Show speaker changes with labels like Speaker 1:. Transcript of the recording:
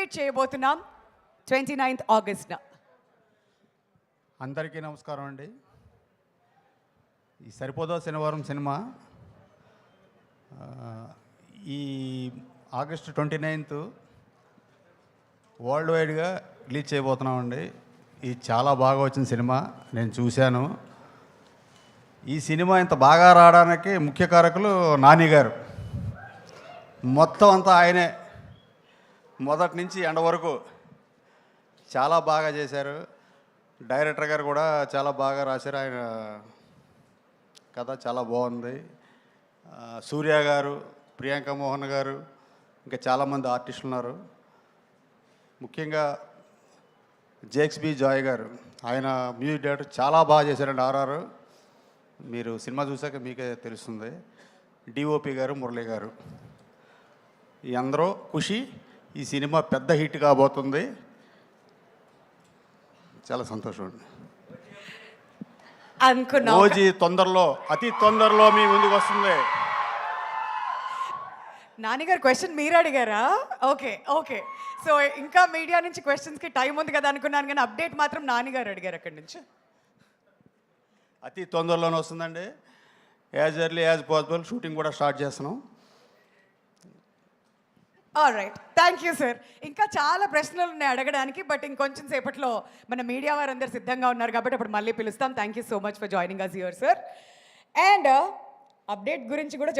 Speaker 1: Celebrate చేయబోతున్నాం 29th ఆగస్ట్న.
Speaker 2: అందరికీ నమస్కారం అండి. ఈ సరిపోదా శనివారం సినిమా ఈ ఆగస్టు 29th వరల్డ్ వైడ్గా రిలీజ్ చేయబోతున్నామండి. ఇది చాలా బాగా వచ్చిన సినిమా, నేను చూశాను. ఈ సినిమా ఇంత బాగా రావడానికి ముఖ్య కారకులు నాని గారు. మొత్తం అంతా ఆయనే, మొదటి నుంచి ఎండ వరకు చాలా బాగా చేశారు. డైరెక్టర్ గారు కూడా చాలా బాగా రాశారు. ఆయన కథ చాలా బాగుంది. సూర్య గారు, ప్రియాంక మోహన్ గారు, ఇంకా చాలామంది ఆర్టిస్టులు ఉన్నారు. ముఖ్యంగా జేక్స్ బి జాయ్ గారు, ఆయన మ్యూజిక్ డైరెక్టర్ చాలా బాగా చేశారండి. ఆర్ఆర్ మీరు సినిమా చూసాక మీకే తెలుస్తుంది. డిఓపి గారు, మురళి గారు, ఈ అందరూ ఖుషి. ఈ సినిమా పెద్ద హిట్ కాబోతుంది. చాలా సంతోషం అండి.
Speaker 1: అనుకున్నా
Speaker 2: ఓజీ తొందరలో, అతి తొందరలో మీ ముందుకు వస్తుంది.
Speaker 1: నానిగారు క్వశ్చన్ మీరు అడిగారా? Okay okay. సో ఇంకా మీడియా నుంచి క్వశ్చన్స్కి టైం ఉంది కదా అనుకున్నాను, కానీ అప్డేట్ మాత్రం నానిగారు అడిగారు అక్కడి నుంచి.
Speaker 2: అతి తొందరలోనే వస్తుందండి. As early as possible shooting కూడా స్టార్ట్ చేస్తున్నాం.
Speaker 1: Alright, thank you sir. ఇంకా చాలా ప్రశ్నలు ఉన్నాయి అడగడానికి, బట్ ఇంకొంచెం సేపట్లో మన మీడియా వారందరూ సిద్ధంగా ఉన్నారు కాబట్టి అప్పుడు మళ్ళీ పిలుస్తాం. Thank you so much for joining us here sir. And update గురించి కూడా